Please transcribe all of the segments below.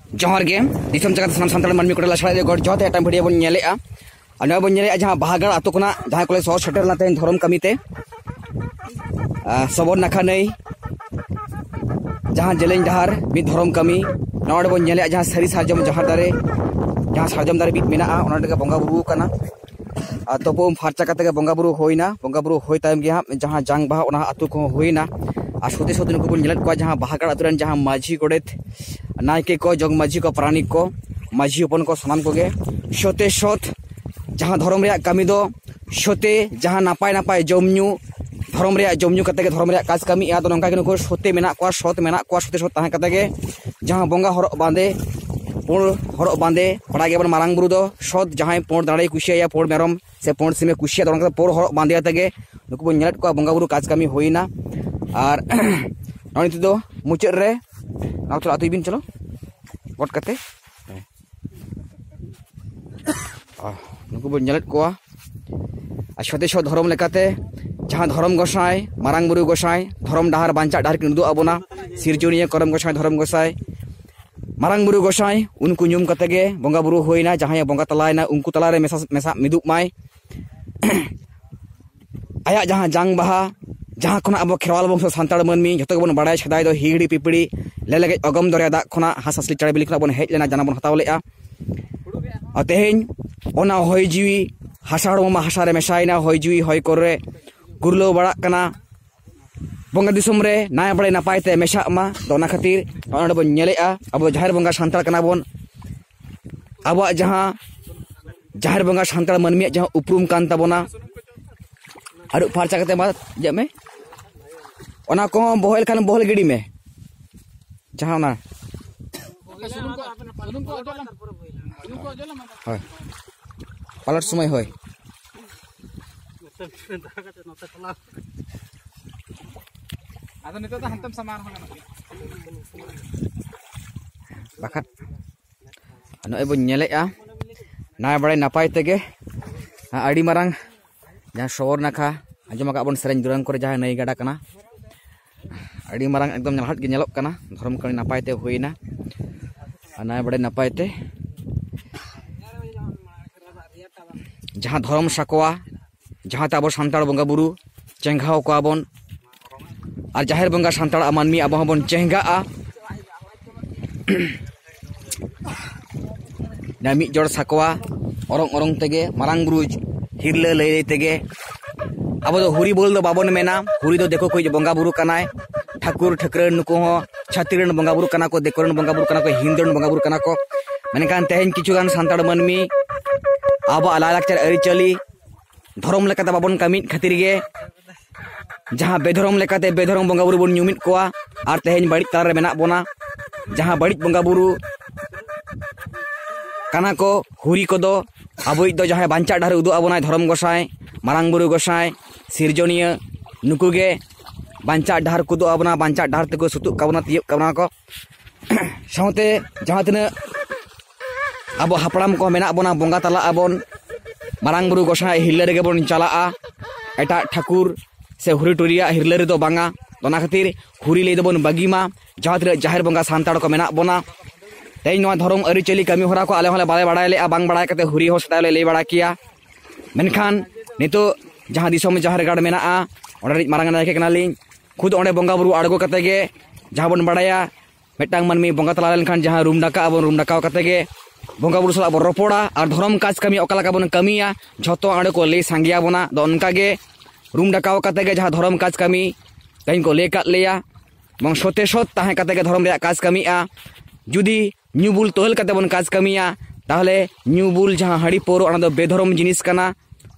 जोहर गे दिसम जगत साम सानताल मानमी को लासड़ा गड जोते टाइम भिडियो बन नेलेआ अन बन नेले जहां बाहागड़ आतो कोना जहां कोले सो सेटर लाते धरम कमीते सबोर नाखा नै जहां जेलें डहार मि धरम कमी नोड बन नेले जहां सरी सारजम जहां दारे जहां सारजम दारे बित मेना ओना दगे बंगा बुरु काना तोपो फारचा कते बंगा बुरु होय टाइम गे जहां जांग बाहा ओना आतो को होइना आ सोते सोते नुको बन नेलत को जहां बाहागड़ आतुरन जहां माझी गोडेत नायके को जग माझी को प्राणी को माझी अपन को सनाम को गे सोते सोत जहां धर्म रे कमी दो सोते जहां नापाय नापाय जमन्यू धर्म रे जमन्यू कते गे धर्म रे काज कमी आ तो नंका के नुको सोते मेना को सोत मेना को सोते सोत ताहे कते गे जहां बंगा हर बांदे पोड़ हर बांदे पड़ा गे बन मारांग बुरु दो सोत जहां पोड़ दाड़े कुशिया या पोड़ मेरम से पोड़ सिमे कुशिया तो नंका पोड़ हर बांदे आते गे नुको बन नेलत को बंगा बुरु काज कमी होइना और नोनी तो मुचेद रे नाव तो आतो बिन चलो वोट कते नुको बन नेलत को छोटे छो धर्म लेकाते जहां धर्म गोसाई मारांग बुरु गोसाई धर्म डहार बांचा डहार किन दु आबोना सिरजोनिया करम गोसाई धर्म गोसाई मारांग बुरु गोसाई उनको नुम कते गे बंगा बुरु होइना जहां बंगा तलायना उनको तला रे मेसा मिदुप माय आया जहां जांग बाहा जहां खना अब खेरवाल बंश सानताड़ मनमी जतो बन बाड़ाय छदाय दो हिगड़ी पिपड़ी लेलेगे अगम दरिया दा खना हासासली चढ़े बिली खना बन हेज लेना जाना बन हताव लेआ अतेहेन ओना होय जीवी हासाड़ मा हासारे मेसायना होय जीवी होय करे गुरलो बड़ा कना बंगा दिसम रे नाय बड़े नापाय ते मेसा मा दोना खातिर ओना बन नेलेआ अब जाहिर बंगा सानताड़ कना बन अब जहां जाहिर बंगा सानताड़ मनमी जहां उपरुम कान ताबोना आरु फारचा कते मा जमे ओना को बहल खान बहल गिड़ी में जहां ना पलट समय होय आदो नितो तो हंतम समान होना बाखत नय बन नेलेआ नाय बड़े नापाय तेगे आड़ी मारांग जहां शोर नाखा आजम का बन सेरेन दुरान करे जहां नई गाडा कना अड़ी मारांग एकदम नलहट गे नेलोक कना धर्म कणी नापाय ते होइना नाय बड़े नापाय ते जहां धर्म साकोआ जहां ते अब सानताड़ बंगा बुरु चेंघाव को आबन और जाहिर बंगा सानताड़ मानमी अब हबन चेंगा आ ना मिट जोड़ साकोआ ओरंग ओरंग तेगे मारांग बुरु हिरले लई तेगे अब तो हुरी बोल दो बाबन मेना हुरी दो देखो कोई बंगा बुरु कनाय ठाकुर ठकरन नुको हो छातिरन बंगा बुरु कना को देखरन बंगा बुरु कना को हिंदन बंगा बुरु कना को मेनकान तेहेन किछुगान सानताड़ मनमी अब आलालाकचार अरिचली धर्म लेकाते बाबन कमी खातिर गे जहां बेधर्म लेकाते बेधर्म बंगा बुरु बन न्यूमित कोआ और तेहेन बड़ी तार रे मेना बोना जहां बड़ी बंगा बुरु कना को हुरी को दो अबोई दो जहां बांचा डहार उदु आबोना धर्म गोसाई मारांग बुरु गोसाई सिरजोनिया नुकुगे बांचा डहार कुदु आबोना बांचा डहार तको सुतु काबना तियक काबना को साउते जहां तिना अब हापड़ाम को मेना बोना बंगा तला आबोन मारांग बुरु गोसाई हिरले रेगे बोन चलाआ एटा ठाकुर से हुरी टुरिया हिरले रे दो बांगा दोना खातिर हुरी ले दबोन बागीमा जहां तिना जाहिर बंगा सानताड़ को मेना बोना तेज नवा धर्म अरिचली कमी होरा को आले होले बाले बड़ाय ले बांग बड़ाय कते हुरी हो सदा ले बड़ा किया मेनखान नितो जहां दिसम जहार गाड़ मेना आ ओडे मारांग नायके कनालिन खुद ओडे बंगा बुरु आड़गो कते गे जहां बन बड़ाया मेटांग मनमी बंगा तला लेनखान जहां रूम डाका अब रूम डाकाव कते गे बंगा बुरु सला रोपोड़ा और धर्म काज कमी ओकाला का बन कमिया झतो आड़े को ले सांगिया बना दो उनका गे रूम डाकाव कते गे जहां धर्म काज कमी कहीं को ले काट लेया बंग सोते सोत ताहे कते गे धर्म रे काज कमी आ जुदी न्यूबुल तोहल कते बन काज कमिया ताहले न्यूबुल जहां हड़ी पोरो ओना दो बेधर्म जिनिस कना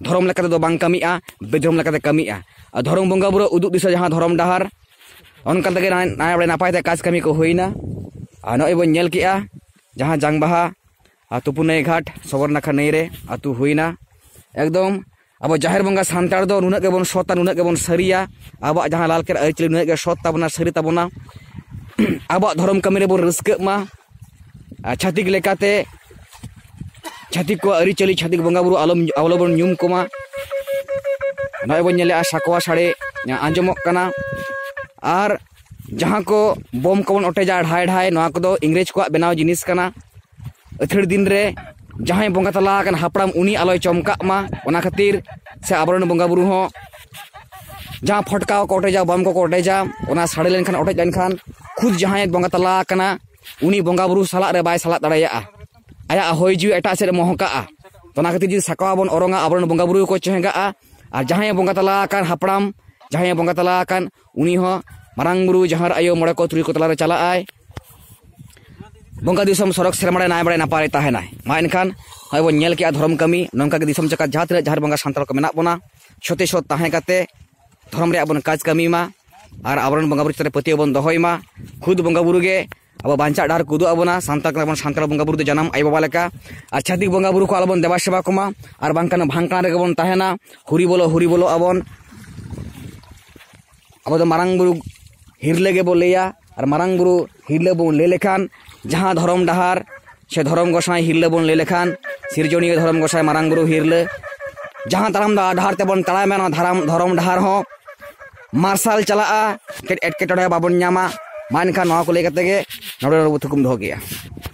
धर्म लेकाते दो बांग कमिया बेधर्म लेकाते कमिया और धर्म बंगा बुरु उदुक दिस जहां धर्म डहार अनका तगे नाय बड़े नापाय ते काज कमी को होइना आ नय बन नेल किया जहां जांगबाहा तुपुनय घाट सबर नाखा नई रे आतु होइना एकदम अब जाहिर बंगा सानताड़ दो नुना के बन सोता नुना के बन सरिया अब जहां लाल के अरिचली नुना के सोत ताबना सरी ताबना अब धर्म कमी रे बन रस्क मा छातिक लेकाते छातिक को अरिचली छातिक बंगा बुरु आलम अवलंबन न्यूम कोमा नय बन नेले साकोआ साड़े आंजमक कना और जहाँ को बम को अटेजा ढाई ढाई नवा को इंग्रेज को बनाव जिनिस कना अथड़ दिन रे जहाँ बंगा तला हापड़ाम उनी आलोय चमका मा ओना खातिर से आबरण बंगा बुरु हो जहाँ फटका को अटेजा बम को अटेजा ओना साड़े लेनखान अटेज लेनखान खुद जहाँ बंगा तला कना उनी बंगा बुरु साला रे बाय साला दाड़ाया आया होय जीव एटा से महका ओना खातिर जी साका बन ओरंगा आबरण बंगा बुरु को चेहगा और जहाँ बंगा तला हापड़ाम जहाँ बंगा तला उनी हो मारांग बुरु जहाँ आयो मोड़े को तुरी को तला रे चला आय बंगा दिसम सरक सेरमाड़े नाय बड़े नापाय ताहेना मा एनखान हय बन नेल के धर्म कमी नंका के दिसम चका जहाँ तिना जहाँ बंगा सान्ताल को मेना बोना छोटे छोट ताहे काते धर्म रे बन काज कमी मा और आबरण बंगा बुरु चरे पतियो बन दहय मा खुद बंगा बुरु गे अब बांचा डार कुदु आबोना सान्ताल का सान्ताल बंगा बुरु जन्म आय बाबा लेका और छातिक बंगा बुरु को आलबन देवा सेवा कोमा और बांकान भांका रे बन ताहेना हुरी बोलो आबन अब मारांग बुरु हिरले गे बोलेया और मारांग बुरु हिरले बन ले लेखान जहाँ धर्म डाहार से धर्म गोसाई हिरले बन ले लेखान सिरजनीय धर्म गोसाई मारांग बुरु हिरले जहाँ ताराम डाहार तेबन ताड़ामे धर्म डाहार हो मार्शल चला एटकेटोड़े बाबन नामा मा एनखान नवा को लेके नोड़े थुकुम दो गया।